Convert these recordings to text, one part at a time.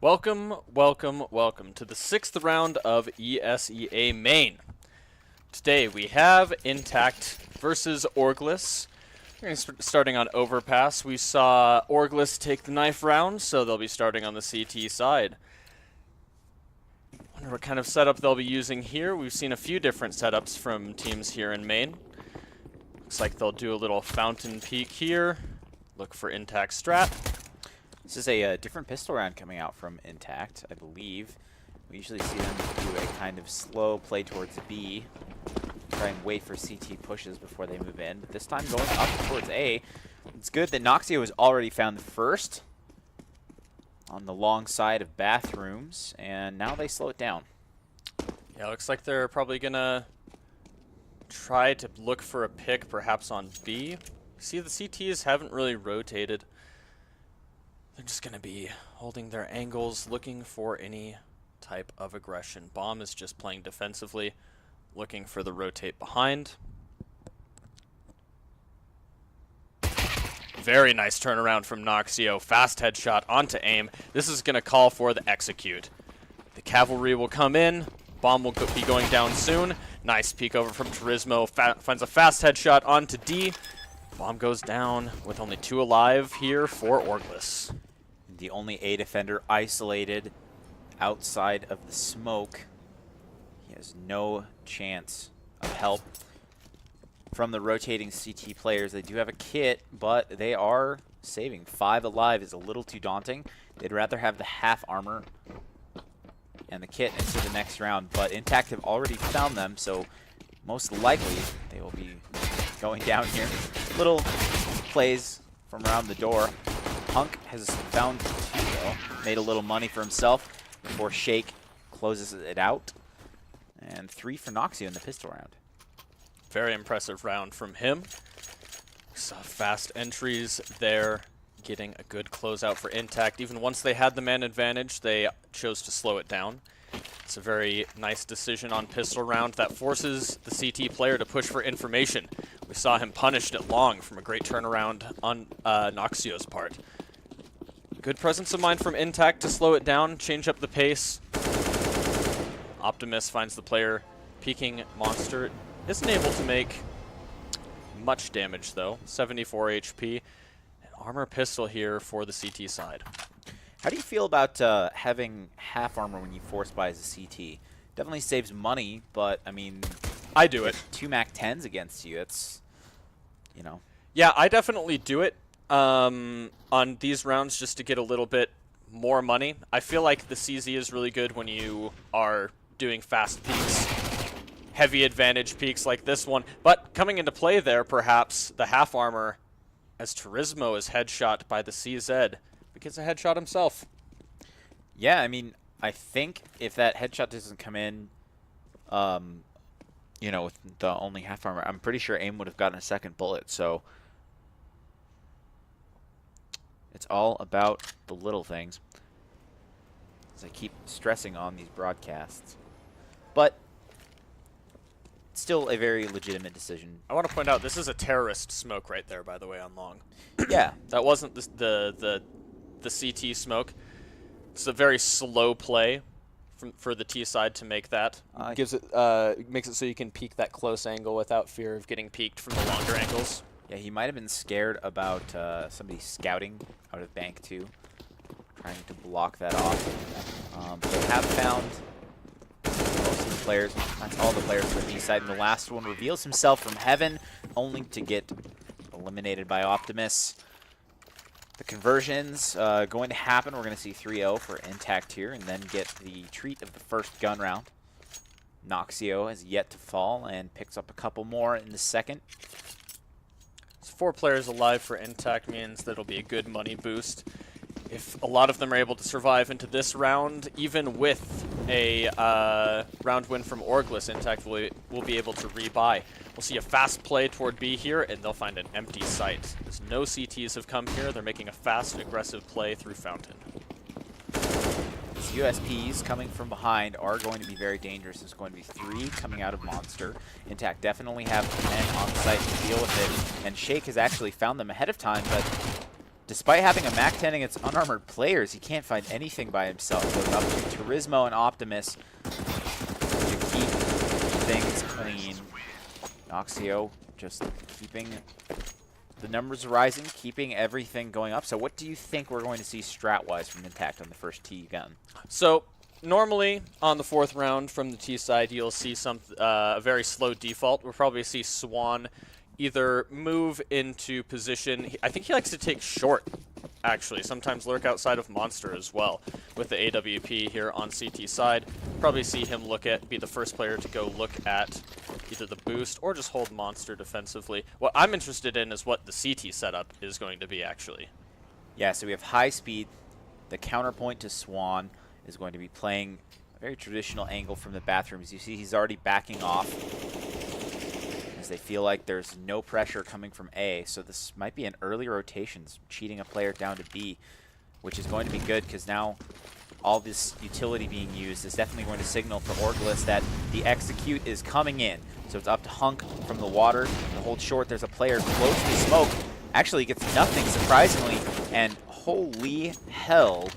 Welcome, welcome, welcome to the 6th round of ESEA Main. Today we have iNTACT versus Orglis. We're starting on Overpass. We saw Orglis take the knife round, so they'll be starting on the CT side. Wonder what kind of setup they'll be using here. We've seen a few different setups from teams here in Main. Looks like they'll do a little fountain peek here. Look for iNTACT strat. This is a different pistol round coming out from iNTACT, I believe. We usually see them do a kind of slow play towards B, try and wait for CT pushes before they move in. But this time going up towards A. It's good that Noxio has already found the first on the long side of bathrooms, and now they slow it down. Yeah, looks like they're probably gonna try to look for a pick perhaps on B. See, the CTs haven't really rotated. They're just going to be holding their angles, looking for any type of aggression. Bomb is just playing defensively, looking for the rotate behind. Very nice turnaround from Noxio. Fast headshot onto aim. This is going to call for the execute. The cavalry will come in. Bomb will be going down soon. Nice peek over from Turismo. Finds a fast headshot onto D. Bomb goes down with only 2 alive here for Orglis. The only A defender isolated outside of the smoke. He has no chance of help from the rotating CT players. They do have a kit, but they are saving. 5 alive is a little too daunting. They'd rather have the half armor and the kit into the next round, but iNTACT have already found them, so most likely they will be going down here. Little plays from around the door. Punk has found 2 though, made a little money for himself before Shake closes it out. And 3 for Noxio in the pistol round. Very impressive round from him. Saw fast entries there, getting a good closeout for iNTACT. Even once they had the man advantage, they chose to slow it down. It's a very nice decision on pistol round that forces the CT player to push for information. We saw him punished at long from a great turnaround on Noxio's part. Good presence of mind from iNTACT to slow it down, change up the pace. Optimus finds the player peeking. Monster isn't able to make much damage though. 74 HP. An armor pistol here for the CT side. How do you feel about having half armor when you force buy as a CT? Definitely saves money, but I mean, I do it. 2 MAC 10s against you, it's, you know. Yeah, I definitely do it on these rounds just to get a little bit more money. I feel like the CZ is really good when you are doing fast peaks, heavy advantage peaks like this one. But coming into play there, perhaps the half armor as Turismo is headshot by the CZ. Gets a headshot himself. Yeah, I mean, I think if that headshot doesn't come in, you know, with the only half armor, I'm pretty sure AIM would have gotten a second bullet. So it's all about the little things, as I keep stressing on these broadcasts. But still a very legitimate decision. I want to point out this is a terrorist smoke right there, by the way, on long. Yeah, that wasn't the CT smoke. It's a very slow play for the T side to make that. Makes it so you can peek that close angle without fear of getting peeked from the longer angles. Yeah, he might have been scared about somebody scouting out of bank 2, trying to block that off. They have found most of the players. That's all the players for the B side, and the last one reveals himself from heaven, only to get eliminated by Optimus. The conversion's going to happen. We're going to see 3-0 for iNTACT here, and then get the treat of the first gun round. Noxio has yet to fall and picks up a couple more in the second. So 4 players alive for iNTACT means that'll be a good money boost. If a lot of them are able to survive into this round, even with a round win from Orglis, iNTACT will be able to rebuy. We'll see a fast play toward B here, and they'll find an empty site. As no CTs have come here, they're making a fast, aggressive play through Fountain. These USPs coming from behind are going to be very dangerous. There's going to be 3 coming out of Monster. iNTACT definitely have men on site to deal with it, and Shake has actually found them ahead of time, but despite having a MAC-10 against unarmored players, he can't find anything by himself. Goes up to Turismo and Optimus to keep things clean. Noxio just keeping the numbers rising, keeping everything going up. So what do you think we're going to see strat-wise from iNTACT on the first T gun? So normally on the 4th round from the T side, you'll see some a very slow default. We'll probably see Swan either move into position. I think he likes to take short, actually. Sometimes lurk outside of Monster as well with the AWP here on CT side. Probably see him be the first player to go look at either the boost or just hold Monster defensively. What I'm interested in is what the CT setup is going to be, actually. Yeah, so we have high speed. The counterpoint to Swan is going to be playing a very traditional angle from the bathrooms. You see he's already backing off as they feel like there's no pressure coming from A. So this might be an early rotation, cheating a player down to B, which is going to be good because now all this utility being used is definitely going to signal for Orglis that the execute is coming in. So it's up to Hunk from the water to hold short. There's a player close to smoke. Actually gets nothing, surprisingly, and holy hell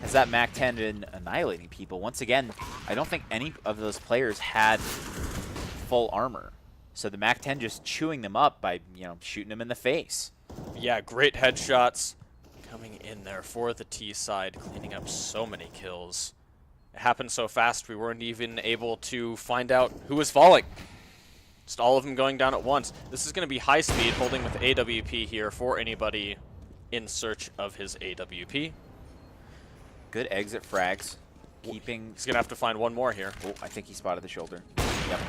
has that MAC-10 been annihilating people. Once again, I don't think any of those players had full armor. So the MAC-10 just chewing them up by, you know, shooting them in the face. Yeah, great headshots coming in there for the T side, cleaning up so many kills. It happened so fast we weren't even able to find out who was falling. Just all of them going down at once. This is going to be high speed, holding with AWP here for anybody in search of his AWP. Good exit frags. Keeping... He's going to have to find one more here. Oh, I think he spotted the shoulder. Yep.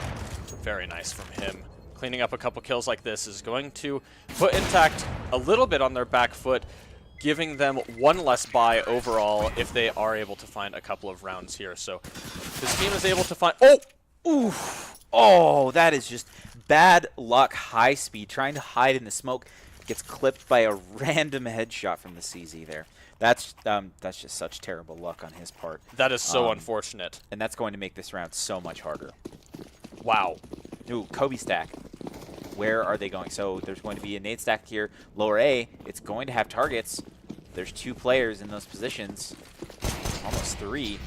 Very nice from him. Cleaning up a couple kills like this is going to put iNTACT a little bit on their back foot, giving them one less buy overall if they are able to find a couple of rounds here. So this team is able to find... Oh! Ooh! Oh, that is just bad luck. High speed, trying to hide in the smoke. Gets clipped by a random headshot from the CZ there. That's just such terrible luck on his part. That is so unfortunate. And that's going to make this round so much harder. Wow. Ooh, Kobe stack. Where are they going? So there's going to be a nade stack here. Lower A, it's going to have targets. There's 2 players in those positions. Almost 3.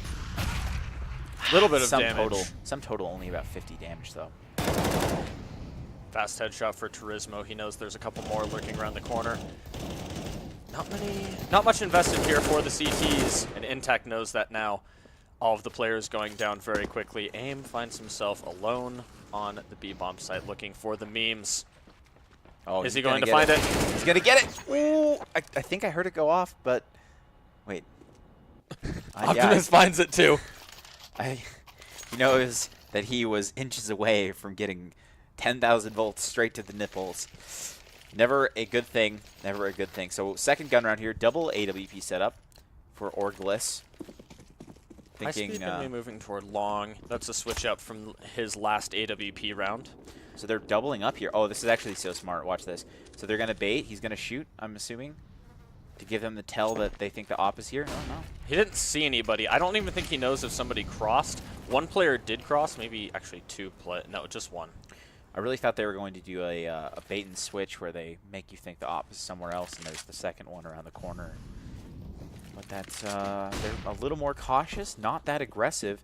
Little bit of damage. Some total only about 50 damage, though. Fast headshot for Turismo. He knows there's a couple more lurking around the corner. Not much invested here for the CTs, and iNTACT knows that now. All of the players going down very quickly. AIM finds himself alone on the B-bomb site looking for the memes. Oh, is he going to find it? He's going to get it. Ooh, I think I heard it go off, but wait. Optimus finds it too. He knows that he was inches away from getting 10,000 volts straight to the nipples. Never a good thing. Never a good thing. So second gun round here, double AWP setup for Orglis. Thinking, High speed going to be moving toward long. That's a switch up from his last AWP round. So they're doubling up here. Oh, this is actually so smart. Watch this. So they're going to bait. He's going to shoot, I'm assuming, to give them the tell that they think the op is here. No. He didn't see anybody. I don't even think he knows if somebody crossed. One player did cross. Maybe actually 2 No, just 1. I really thought they were going to do a bait and switch where they make you think the op is somewhere else and there's the second one around the corner. But that's, they're a little more cautious, not that aggressive.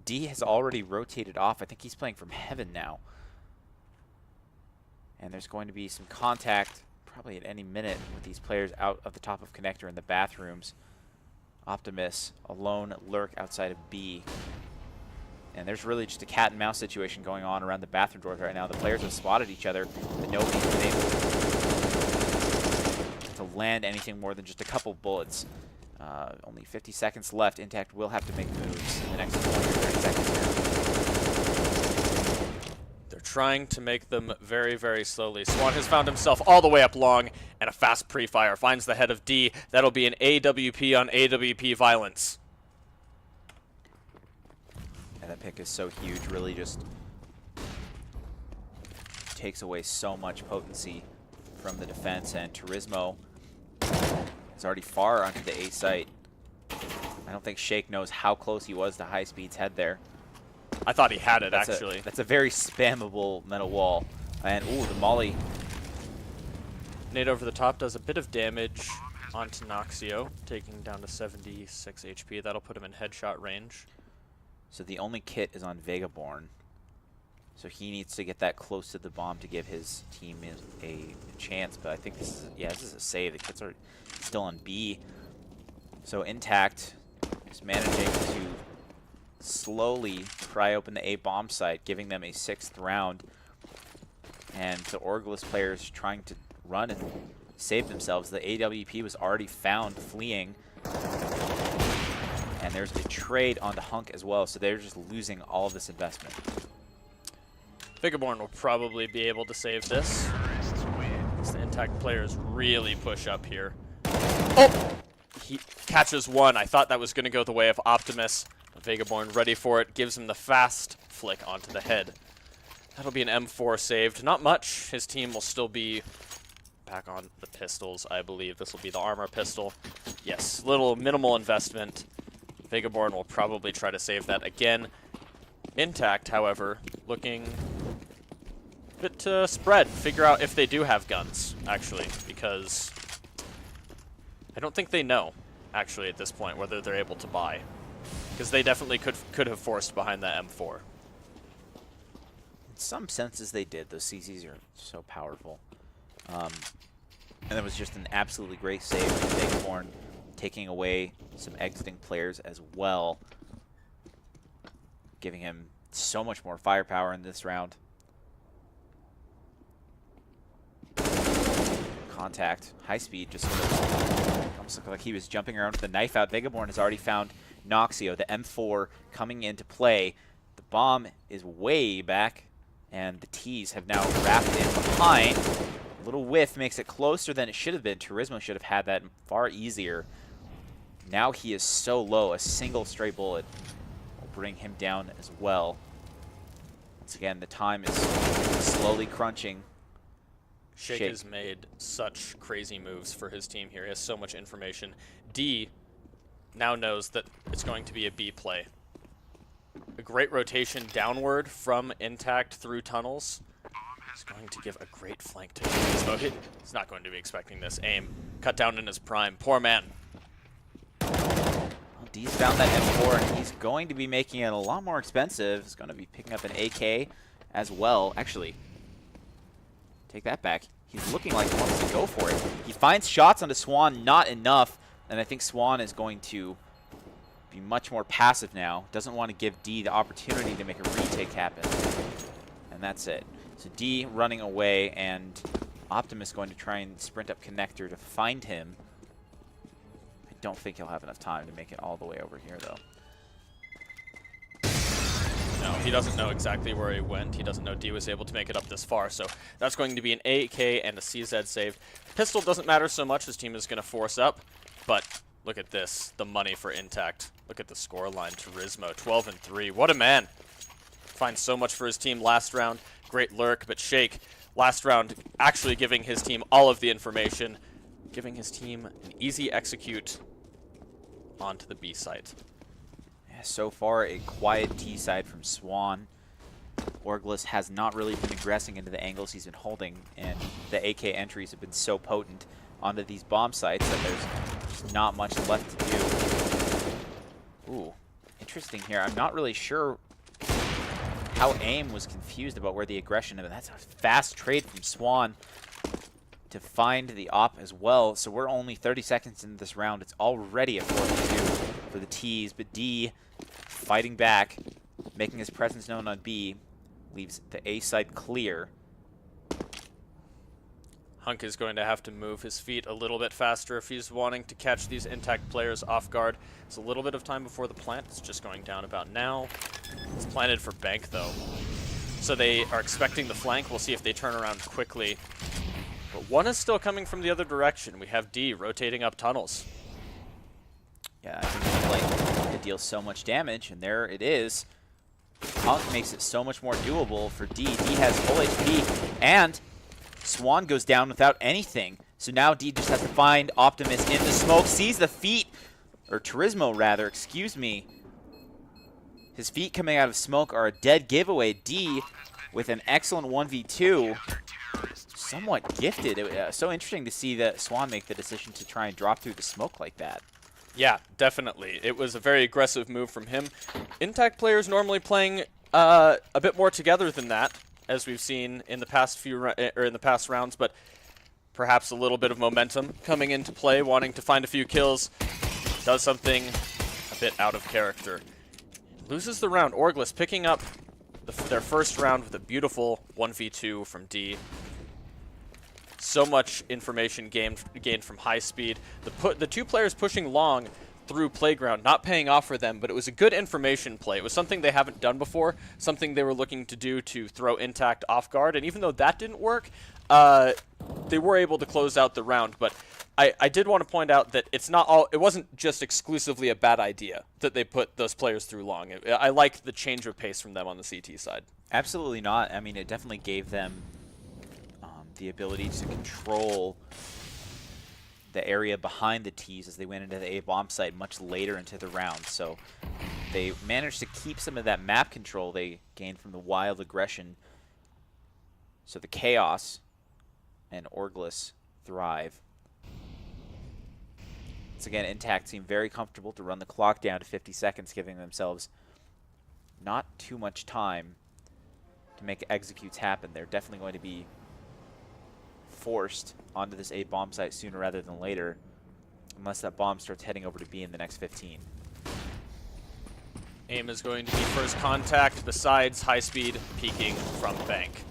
D has already rotated off. I think he's playing from heaven now. And there's going to be some contact probably at any minute with these players out of the top of connector in the bathrooms. Optimus, a lone lurk outside of B. And there's really just a cat and mouse situation going on around the bathroom doors right now. The players have spotted each other, but nobody's been able to land anything more than just a couple bullets. Only 50 seconds left. iNTACT will have to make moves in the next 20 or 30 seconds here. They're trying to make them very, very slowly. Swan has found himself all the way up long, and a fast pre-fire finds the head of D. That'll be an AWP on AWP violence. And that pick is so huge, really just takes away so much potency from the defense, and Turismo is already far onto the A site. I don't think Shake knows how close he was to High Speed's head there. I thought he had it, actually. That's a very spammable metal wall. And, ooh, the molly. Nade over the top does a bit of damage onto Noxio, taking down to 76 HP. That'll put him in headshot range. So the only kit is on Vegaborn. So he needs to get that close to the bomb to give his team a chance. But I think this is, yeah, this is a save. The kits are still on B. So iNTACT is managing to slowly pry open the A bomb site, giving them a 6th round. And the Orgless players trying to run and save themselves. The AWP was already found fleeing. And there's a trade on the Hunk as well, so they're just losing all of this investment. Vegaborn will probably be able to save this. The iNTACT players really push up here. Oh! He catches one. I thought that was going to go the way of Optimus. But Vegaborn ready for it, gives him the fast flick onto the head. That'll be an M4 saved. Not much. His team will still be back on the pistols, I believe. This will be the armor pistol. Yes, little minimal investment. Vegaborn will probably try to save that again. iNTACT, however, looking a bit spread. Figure out if they do have guns, actually, because I don't think they know, actually, at this point, whether they're able to buy. Because they definitely could have forced behind that M4. In some senses they did. Those CZs are so powerful. And it was just an absolutely great save from Vegaborn, taking away some exiting players as well, giving him so much more firepower in this round. Contact, high speed, just sort of almost looked like he was jumping around with the knife out. Vegaborn has already found Noxio, the M4 coming into play. The bomb is way back, and the T's have now wrapped in behind. A little whiff makes it closer than it should have been. Turismo should have had that far easier. Now he is so low, a single stray bullet will bring him down as well. Once again, the time is slowly crunching. Shake has made such crazy moves for his team here. He has so much information. D now knows that it's going to be a B play. A great rotation downward from iNTACT through tunnels. He's going to give a great flank to Turismo. He's not going to be expecting this. Aim. Cut down in his prime. Poor man. Well, D's found that M4, and he's going to be making it a lot more expensive. He's going to be picking up an AK as well. Actually, take that back. He's looking like he wants to go for it. He finds shots onto Swan, not enough. And I think Swan is going to be much more passive now. Doesn't want to give D the opportunity to make a retake happen. And that's it. So D running away, and Optimus going to try and sprint up connector to find him. I don't think he'll have enough time to make it all the way over here, though. No, he doesn't know exactly where he went. He doesn't know D was able to make it up this far. So that's going to be an AK and a CZ save. Pistol doesn't matter so much. His team is going to force up. But look at this, the money for iNTACT. Look at the score line. Turismo, 12-3. What a man. Finds so much for his team last round. Great lurk, but Shake, last round, actually giving his team all of the information, giving his team an easy execute onto the B site. Yeah, so far, a quiet T side from Swan. Orgless has not really been aggressing into the angles he's been holding, and the AK entries have been so potent onto these bomb sites that there's just not much left to do. Ooh, interesting here. I'm not really sure how AIM was confused about where the aggression is. That's a fast trade from Swan to find the op as well. So we're only 30 seconds into this round. It's already a 4-2 for the T's, but D fighting back, making his presence known on B, leaves the A side clear. Hunk is going to have to move his feet a little bit faster if he's wanting to catch these iNTACT players off guard. It's a little bit of time before the plant. It's just going down about now. It's planted for bank, though. So they are expecting the flank. We'll see if they turn around quickly. But one is still coming from the other direction. We have D rotating up tunnels. Yeah, I think this play could deal so much damage, and there it is. Hunk makes it so much more doable for D. D has full HP, and Swan goes down without anything. So now D just has to find Optimus in the smoke, sees the feet, or Turismo rather, excuse me. His feet coming out of smoke are a dead giveaway. D with an excellent 1v2. Somewhat gifted. So interesting to see that Swan make the decision to try and drop through the smoke like that. Yeah, definitely. It was a very aggressive move from him. iNTACT players normally playing a bit more together than that, as we've seen in the past in the past rounds, but perhaps a little bit of momentum coming into play, wanting to find a few kills. Does something a bit out of character. Loses the round. Orglis picking up their first round with a beautiful 1v2 from D. So much information gained from high speed. The two players pushing long through playground, not paying off for them, but it was a good information play. It was something they haven't done before, something they were looking to do to throw iNTACT off guard. And even though that didn't work, they were able to close out the round. But I did want to point out that it wasn't just exclusively a bad idea that they put those players through long. I like the change of pace from them on the CT side. Absolutely not. I mean, it definitely gave them the ability to control the area behind the T's as they went into the A bomb site much later into the round. So they managed to keep some of that map control they gained from the wild aggression. So the Chaos and Orglis thrive. Once again, iNTACT seem very comfortable to run the clock down to 50 seconds, giving themselves not too much time to make executes happen. They're definitely going to be forced onto this A bomb site sooner rather than later, unless that bomb starts heading over to B in the next 15. AIM is going to be first contact, besides high speed peeking from bank.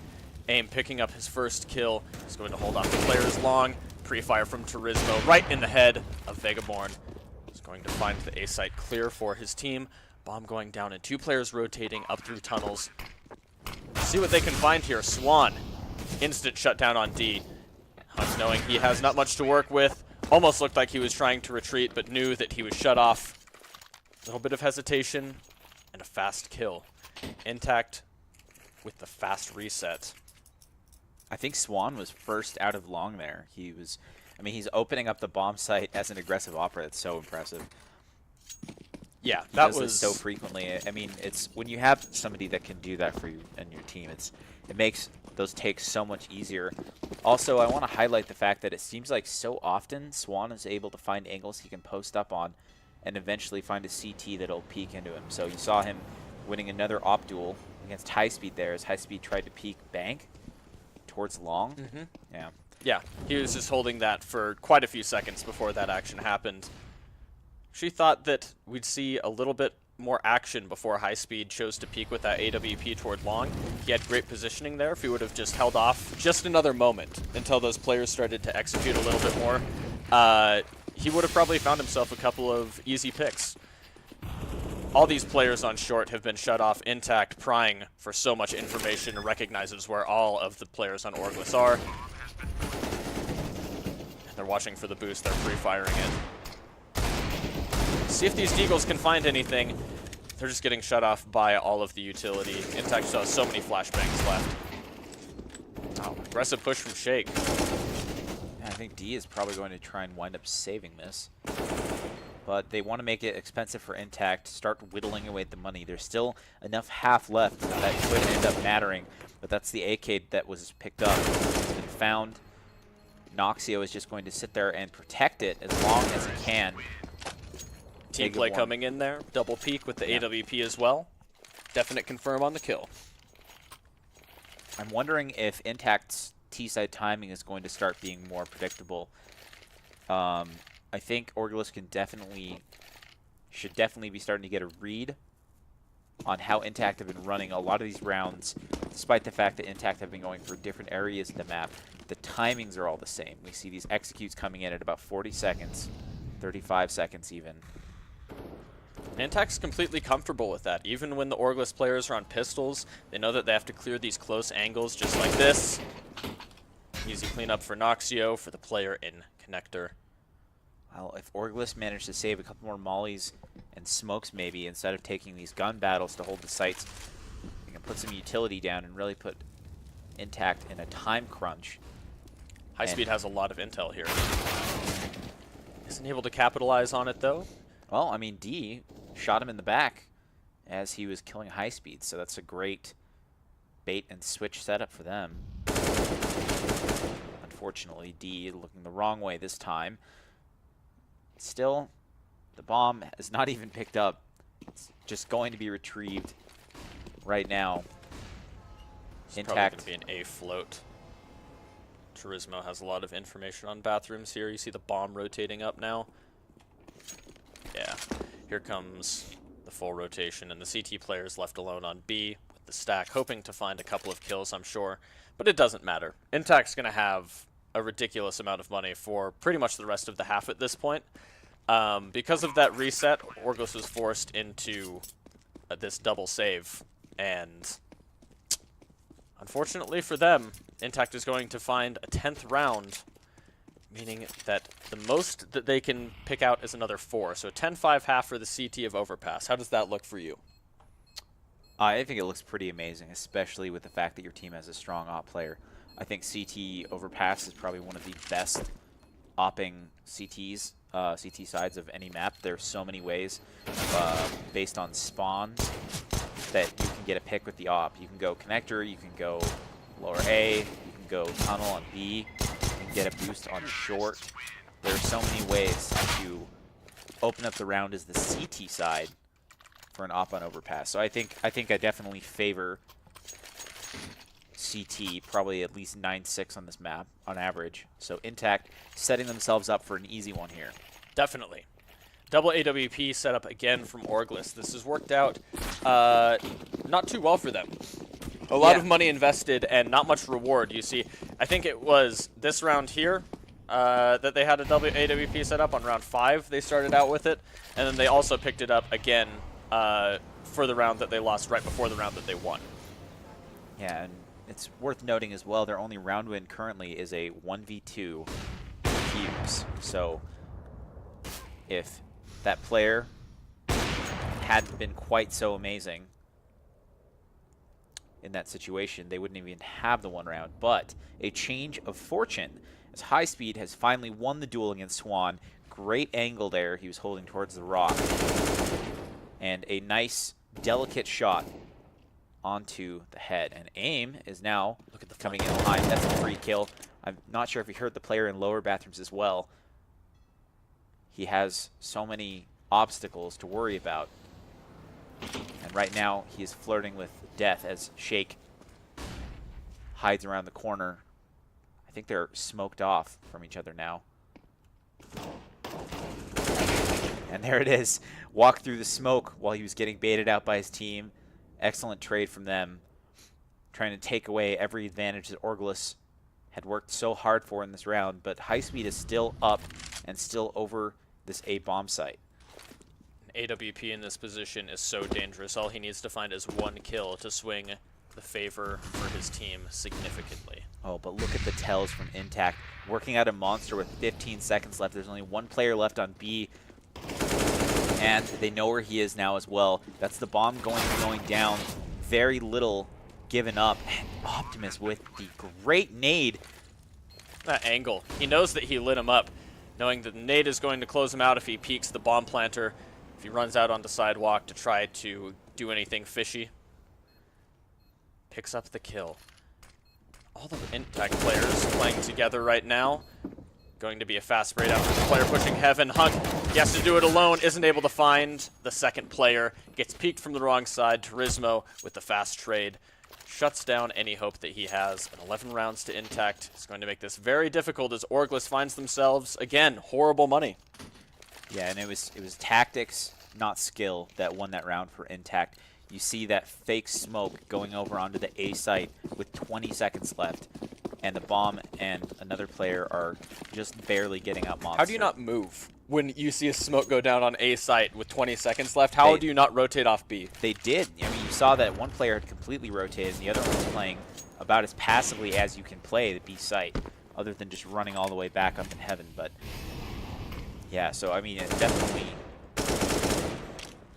AIM picking up his first kill. He's going to hold off the players long. Pre-fire from Turismo right in the head of Vegaborn. He's going to find the A site clear for his team. Bomb going down and two players rotating up through tunnels. See what they can find here. Swan, instant shutdown on D. Hunt, knowing he has not much to work with, almost looked like he was trying to retreat, but knew that he was shut off. A little bit of hesitation and a fast kill. iNTACT with the fast reset. I think Swan was first out of long there. He's opening up the bomb site as an aggressive operator. That's so impressive. Yeah, He that does was this so frequently. I mean, it's when you have somebody that can do that for you and your team, it makes those takes so much easier. Also, I want to highlight the fact that it seems like so often Swan is able to find angles he can post up on and eventually find a CT that'll peek into him. So you saw him winning another op duel against High Speed there as High Speed tried to peek bank towards long. Yeah, he was just holding that for quite a few seconds before that action happened. She thought that we'd see a little bit more action before High Speed chose to peek with that AWP toward long. He had great positioning there. If he would have just held off just another moment until those players started to execute a little bit more, he would have probably found himself a couple of easy picks. All these players on short have been shut off. iNTACT prying for so much information and recognizes where all of the players on Orglis are. And they're watching for the boost. They're pre-firing it. See if these Deagles can find anything. They're just getting shut off by all of the utility. iNTACT still has so many flashbangs left. Oh, aggressive push from Shake. Yeah, I think D is probably going to try and wind up saving this. But they want to make it expensive for iNTACT, start whittling away at the money. There's still enough half left that could end up mattering, but that's the AK that was picked up. It's been found. Noxio is just going to sit there and protect it as long as he can. Team play coming in there. Double peek with the AWP as well. Definite confirm on the kill. I'm wondering if iNTACT's T-side timing is going to start being more predictable. I think Orglis should definitely be starting to get a read on how iNTACT have been running a lot of these rounds, despite the fact that iNTACT have been going for different areas of the map. The timings are all the same. We see these executes coming in at about 40 seconds, 35 seconds even. iNTACT's completely comfortable with that. Even when the Orglis players are on pistols, they know that they have to clear these close angles just like this. Easy cleanup for Noxio for the player in connector. Well, if Orglis managed to save a couple more mollies and smokes maybe, instead of taking these gun battles to hold the sites, they can put some utility down and really put iNTACT in a time crunch. High Speed has a lot of intel here. Isn't able to capitalize on it, though. Well, I mean, D shot him in the back as he was killing High Speed, so that's a great bait and switch setup for them. Unfortunately, D looking the wrong way this time. Still, the bomb is not even picked up. It's just going to be retrieved right now. It's iNTACT. probably going to be an A float. Turismo has a lot of information on bathrooms here. You see the bomb rotating up now. Yeah, here comes the full rotation, and the CT player is left alone on B with the stack, hoping to find a couple of kills, I'm sure. But it doesn't matter. iNTACT's going to have a ridiculous amount of money for pretty much the rest of the half at this point. Because of that reset, Orgos was forced into this double save, and unfortunately for them, iNTACT is going to find a 10th round, meaning that the most that they can pick out is another 4. So 10-5 half for the CT of Overpass. How does that look for you? I think it looks pretty amazing, especially with the fact that your team has a strong op player. I think CT Overpass is probably one of the best opping CT sides of any map. There's so many ways based on spawns that you can get a pick with the op. You can go connector, you can go lower A, you can go tunnel on B, you can get a boost on short. There's so many ways to open up the round as the CT side for an op on Overpass. So I think I definitely favor CT, probably at least 9-6 on this map on average. So iNTACT setting themselves up for an easy one here. Definitely. Double AWP setup again from Orglis. This has worked out not too well for them. A lot of money invested and not much reward. You see, I think it was this round here that they had a double AWP set up on round 5. They started out with it, and then they also picked it up again for the round that they lost right before the round that they won. Yeah, and it's worth noting as well, their only round win currently is a 1v2 Fuse. So if that player hadn't been quite so amazing in that situation, they wouldn't even have the 1 round. But a change of fortune, as High Speed has finally won the duel against Swan. Great angle there. He was holding towards the rock. And a nice, delicate shot onto the head. And aim is now coming in behind. That's a free kill. I'm not sure if you heard the player in lower bathrooms as well. He has so many obstacles to worry about. And right now, he is flirting with death as Shake hides around the corner. I think they're smoked off from each other now. And there it is. Walked through the smoke while he was getting baited out by his team. Excellent trade from them. Trying to take away every advantage that Orglis had worked so hard for in this round. But High Speed is still up and still over this A bomb site. AWP in this position is so dangerous. All he needs to find is 1 kill to swing the favor for his team significantly. Oh, but look at the tells from iNTACT. Working out a monster with 15 seconds left. There's only 1 player left on B. And they know where he is now as well. That's the bomb going down. Very little given up. And Optimus with the great nade. That angle. He knows that he lit him up, knowing that the nade is going to close him out if he peeks the bomb planter, if he runs out on the sidewalk to try to do anything fishy. Picks up the kill. All the iNTACT players playing together right now. Going to be a fast raid after the player pushing Heaven. Hunt, he has to do it alone, isn't able to find the second player. Gets peeked from the wrong side. Turismo with the fast trade. Shuts down any hope that he has. And 11 rounds to iNTACT. It's going to make this very difficult as Orglis finds themselves, again, horrible money. Yeah, and it was tactics, not skill, that won that round for iNTACT. You see that fake smoke going over onto the A site with 20 seconds left. And the bomb and another player are just barely getting up monster. How do you not move when you see a smoke go down on A site with 20 seconds left? How do you not rotate off B? They did. I mean, you saw that one player had completely rotated, and the other one was playing about as passively as you can play the B site, other than just running all the way back up in Heaven. But yeah, so I mean, it's definitely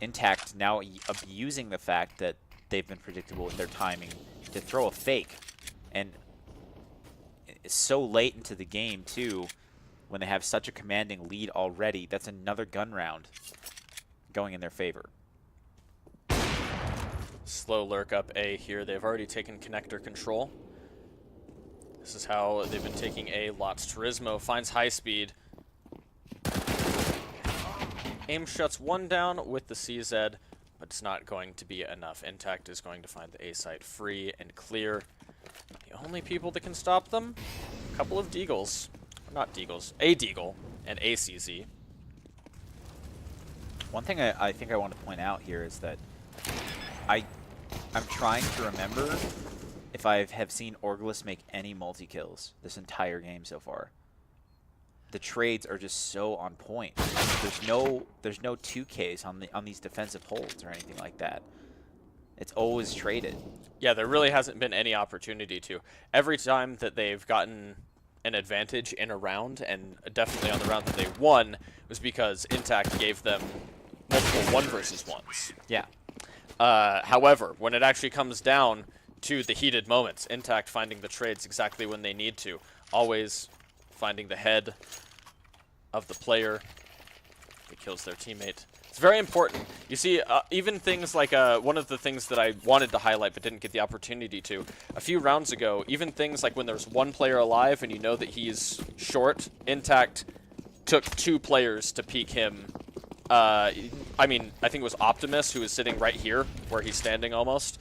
iNTACT now abusing the fact that they've been predictable with their timing to throw a fake. And it's so late into the game, too, when they have such a commanding lead already. That's another gun round going in their favor. Slow lurk up A here. They've already taken connector control. This is how they've been taking A lots. Turismo finds high speed. AIM shuts one down with the CZ, but it's not going to be enough. iNTACT is going to find the A site free and clear. The only people that can stop them, a couple of Deagles. Not Deagles, a Deagle and a CZ. One thing I think I want to point out here is that I'm trying to remember if I have seen Orglis make any multi-kills this entire game so far. The trades are just so on point. There's no 2Ks on these defensive holds or anything like that. It's always traded. Yeah, there really hasn't been any opportunity to. Every time that they've gotten an advantage in a round, and definitely on the round that they won, was because iNTACT gave them multiple 1 versus 1s. Yeah. However, when it actually comes down to the heated moments, iNTACT finding the trades exactly when they need to, always finding the head of the player that kills their teammate. It's very important. You see, even things like one of the things that I wanted to highlight but didn't get the opportunity to, a few rounds ago, even things like when there's one player alive and you know that he's short, iNTACT took 2 players to peek him. I mean, I think it was Optimus who was sitting right here, where he's standing almost,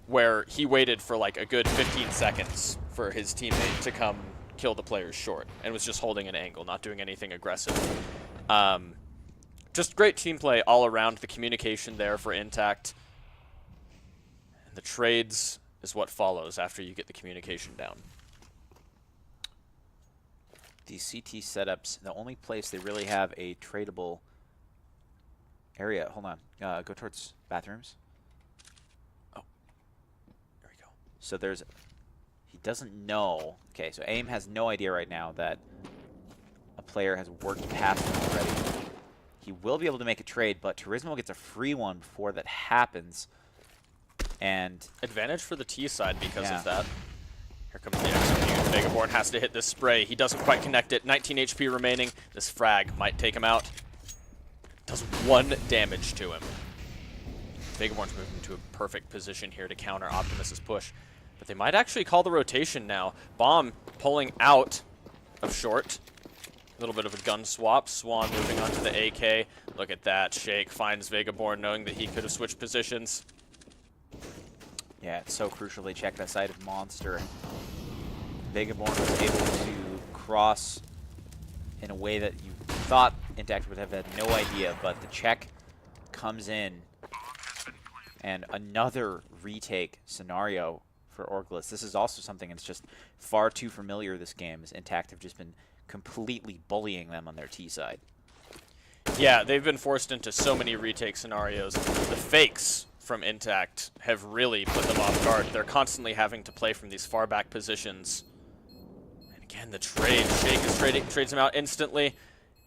where he waited for like a good 15 seconds for his teammate to come kill the players short, and was just holding an angle, not doing anything aggressive. Just great team play all around. The communication there for iNTACT. And the trades is what follows after you get the communication down. These CT setups, the only place they really have a tradable area. Hold on. Go towards bathrooms. Oh. There we go. So there's... He doesn't know. Okay, so AIM has no idea right now that a player has worked past him already. He will be able to make a trade, but Turismo gets a free one before that happens. And advantage for the T side because of that. Here comes the execute. Vegaborn has to hit this spray. He doesn't quite connect it. 19 HP remaining. This frag might take him out. Does 1 damage to him. Vegaborn's moving into a perfect position here to counter Optimus's push. But they might actually call the rotation now. Bomb pulling out of short. A little bit of a gun swap. Swan moving onto the AK. Look at that. Shake finds Vegaborn knowing that he could have switched positions. Yeah, it's so crucial they check that side of Monster. Vegaborn was able to cross in a way that you thought iNTACT would have had no idea, but the check comes in. And another retake scenario for Orglis. This is also something that's just far too familiar this game, as iNTACT have just been completely bullying them on their T side. Yeah, they've been forced into so many retake scenarios. The fakes from iNTACT have really put them off guard. They're constantly having to play from these far back positions. And again, the trade. Shake is trades him out instantly.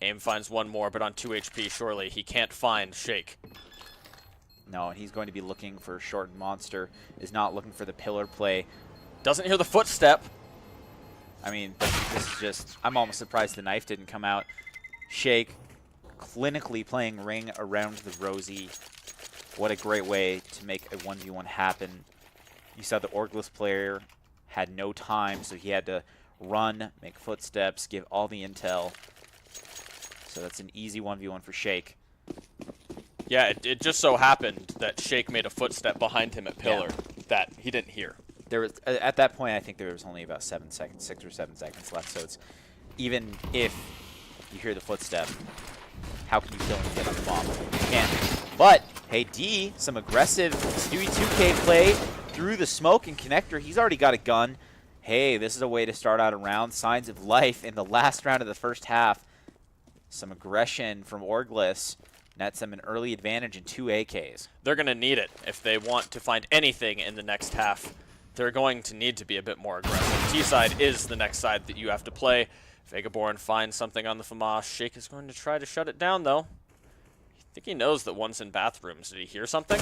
AIM finds one more, but on 2 HP, surely he can't find Shake. No, and he's going to be looking for short. Monster is not looking for the pillar play. Doesn't hear the footstep. I mean, this is just... I'm almost surprised the knife didn't come out. Shake clinically playing ring around the Rosie. What a great way to make a 1v1 happen. You saw the Orglis player had no time, so he had to run, make footsteps, give all the intel. So that's an easy 1v1 for Shake. Yeah, it just so happened that Shake made a footstep behind him at pillar that he didn't hear. There was, at that point, I think there was only about 7 seconds, 6 or 7 seconds left. So it's, even if you hear the footstep, how can you kill and get on the bomb? You can't. But, hey, D, some aggressive Stewie 2K play through the smoke and connector. He's already got a gun. Hey, this is a way to start out a round. Signs of life in the last round of the first half. Some aggression from Orglis. Nets them an early advantage in 2 AKs. They're going to need it if they want to find anything in the next half. They're going to need to be a bit more aggressive. T-side is the next side that you have to play. Vegaborn finds something on the FAMAS. Shake is going to try to shut it down, though. I think he knows that one's in bathrooms. Did he hear something?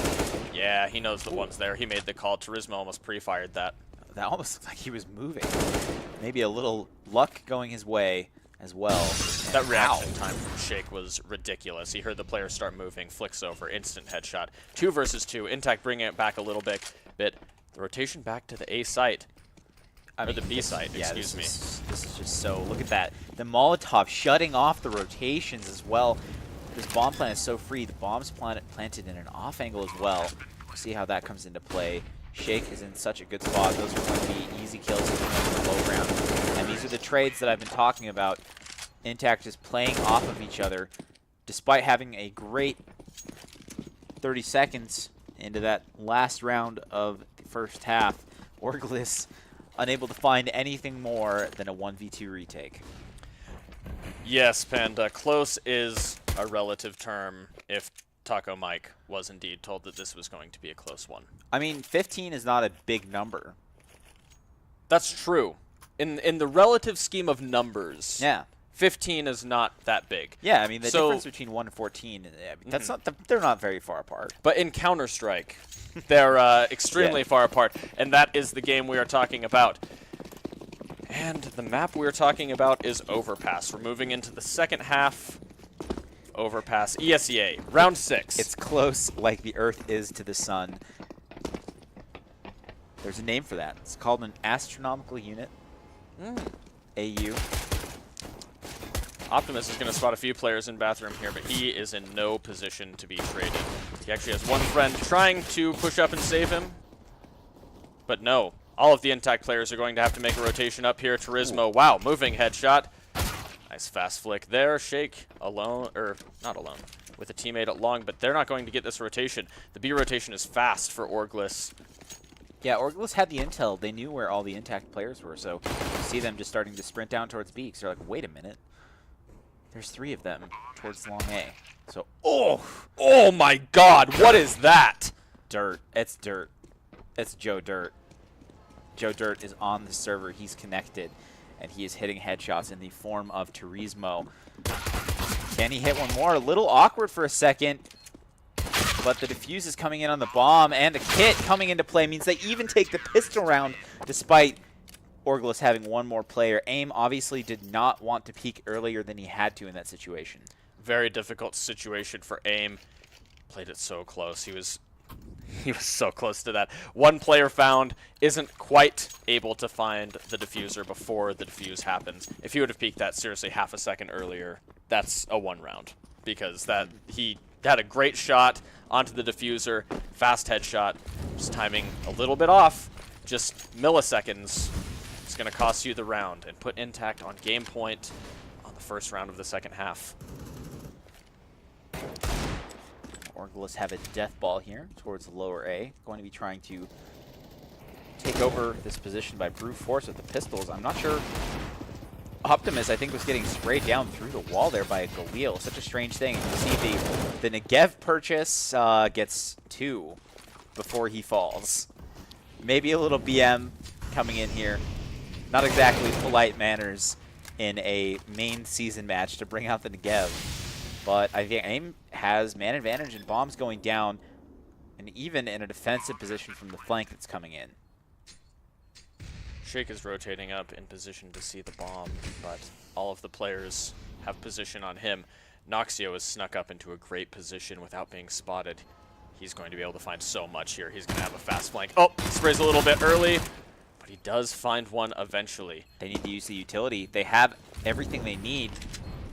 Yeah, he knows that one's there. He made the call. Turismo almost pre-fired that. That almost looked like he was moving. Maybe a little luck going his way. as well. That reaction time from Shake was ridiculous. He heard the player start moving, flicks over, instant headshot. 2 versus 2. iNTACT bringing it back a little bit. The rotation back to the A site. Or the B site, excuse me. This is just so, look at that. The Molotov shutting off the rotations as well. This bomb plant is so free. The bomb's planted in an off angle as well. We'll see how that comes into play. Shake is in such a good spot. Those are going to be easy kills in the low round. And these are the trades that I've been talking about. iNTACT is playing off of each other despite having a great 30 seconds into that last round of the first half. Orglis unable to find anything more than a 1v2 retake. Yes, Panda. Close is a relative term if Taco Mike was indeed told that this was going to be a close one. I mean, 15 is not a big number. That's true. In the relative scheme of numbers, Yeah. 15 is not that big. Yeah, I mean, the difference between 1 and 14, that's not they're not very far apart. But in Counter-Strike, they're extremely far apart, and that is the game we are talking about. And the map we're talking about is Overpass. We're moving into the second half. Overpass, ESEA, round 6. It's close like the Earth is to the sun. There's a name for that. It's called an astronomical unit. AU. Optimus is going to spot a few players in bathroom here, but he is in no position to be traded. He actually has one friend trying to push up and save him. But no, all of the iNTACT players are going to have to make a rotation up here. Turismo, wow, moving headshot. Nice fast flick there. Shake alone, or not alone, with a teammate at long, but they're not going to get this rotation. The B rotation is fast for Orglis. Yeah, Orglis had the intel. They knew where all the iNTACT players were, so you see them just starting to sprint down towards B. So they're like, wait a minute. There's 3 of them towards long A. So, oh my God, what is that? Dirt. It's Dirt. It's Joe Dirt. Joe Dirt is on the server. He's connected, and he is hitting headshots in the form of Turismo. Can he hit one more? A little awkward for a second, but the defuse is coming in on the bomb, and the kit coming into play means they even take the pistol round despite Orglis having one more player. AIM obviously did not want to peek earlier than he had to in that situation. Very difficult situation for AIM. Played it so close. He was so close to that. One player found, isn't quite able to find the diffuser before the defuse happens. If he would have peeked that seriously half a second earlier, that's a 1 round. Because he had a great shot onto the diffuser, fast headshot, just timing a little bit off, just milliseconds. It's going to cost you the round and put iNTACT on game point on the first round of the second half. Orglis have a death ball here towards the lower A. Going to be trying to take over this position by brute force with the pistols. I'm not sure. Optimus, I think, was getting sprayed down through the wall there by a Galil. Such a strange thing. You see the Negev purchase gets 2 before he falls. Maybe a little BM coming in here. Not exactly polite manners in a main season match to bring out the Negev. But I think AIM has man advantage and bombs going down, and even in a defensive position from the flank that's coming in. Shake is rotating up in position to see the bomb, but all of the players have position on him. Noxio has snuck up into a great position without being spotted. He's going to be able to find so much here. He's going to have a fast flank. Oh, sprays a little bit early, but he does find one eventually. They need to use the utility. They have everything they need.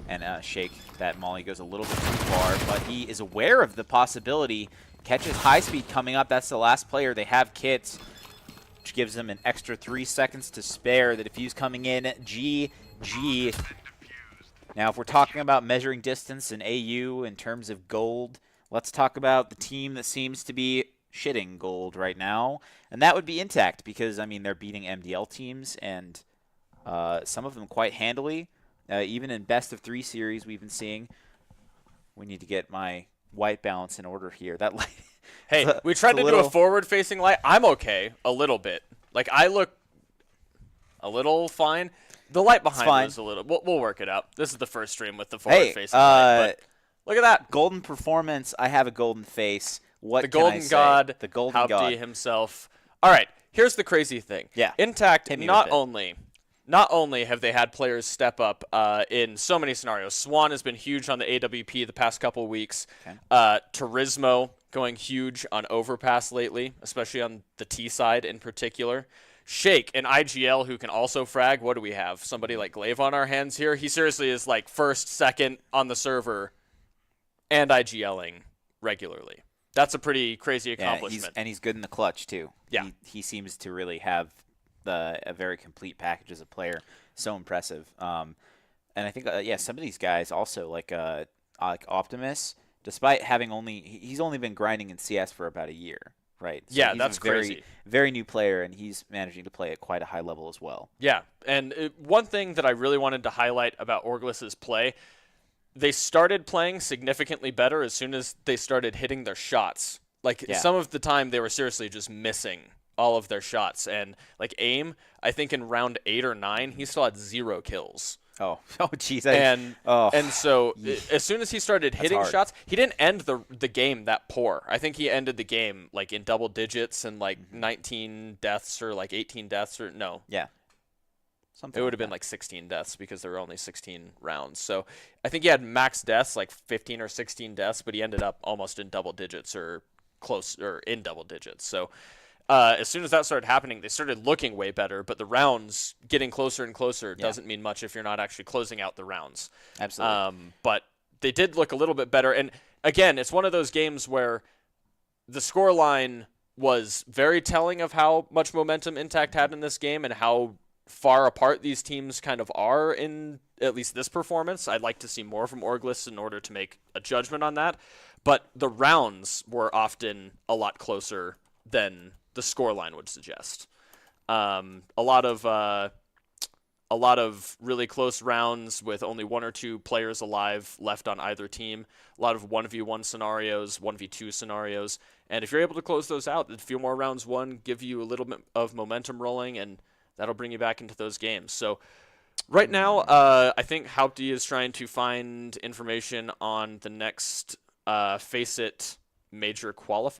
And Shake, that molly goes a little bit too far, but he is aware of the possibility. Catches high speed coming up. That's the last player. They have kits, which gives them an extra 3 seconds to spare. The defuse coming in. GG. Now, if we're talking about measuring distance in AU in terms of gold, let's talk about the team that seems to be shitting gold right now, and that would be iNTACT, because, I mean, they're beating MDL teams, and some of them quite handily. Even in best of 3 series we've been seeing. We need to get my white balance in order here. That light. Hey, we tried to do a forward-facing light. I'm okay a little bit. Like, I look a little fine. The light behind is a little. We'll work it out. This is the first stream with the forward-facing light. But look at that. Golden performance. I have a golden face. What the golden god, the golden god himself. All right, here's the crazy thing. Yeah. iNTACT not only not only have they had players step up in so many scenarios, Swan has been huge on the AWP the past couple of weeks. Okay. Turismo going huge on Overpass lately, especially on the T side in particular. Shake, an IGL who can also frag. What do we have? Somebody like Glaive on our hands here? He seriously is like first, second on the server and IGLing regularly. That's a pretty crazy accomplishment. And he's good in the clutch, too. Yeah. He seems to really have a very complete package as a player. So impressive. And I think, some of these guys also, like Optimus, despite having he's only been grinding in CS for about a year. Right. So yeah, he's that's a very, crazy. Very new player, and he's managing to play at quite a high level as well. Yeah, and one thing that I really wanted to highlight about Orglis's play, they started playing significantly better as soon as they started hitting their shots. Like, some of the time, they were seriously just missing all of their shots. And, like, AIM, I think in round 8 or 9, he still had 0 kills. Oh, jeez. And so as soon as he started hitting hard. shots, he didn't end the game that poor. I think he ended the game like in double digits and like 19 deaths or like 18 deaths or no. Yeah. It would have been like 16 deaths because there were only 16 rounds. So I think he had max deaths, like 15 or 16 deaths, but he ended up almost in double digits or close or in double digits. So as soon as that started happening, they started looking way better, but the rounds getting closer and closer doesn't mean much if you're not actually closing out the rounds. Absolutely. But they did look a little bit better. And again, it's one of those games where the scoreline was very telling of how much momentum iNTACT had in this game and how far apart these teams kind of are in at least this performance. I'd like to see more from Orglis in order to make a judgment on that. But the rounds were often a lot closer than the scoreline would suggest. A lot of really close rounds with only 1 or 2 players alive left on either team. A lot of 1v1 scenarios, 1v2 scenarios. And if you're able to close those out, a few more rounds won, give you a little bit of momentum rolling, and that'll bring you back into those games. So right now, I think Haupti is trying to find information on the next Face It major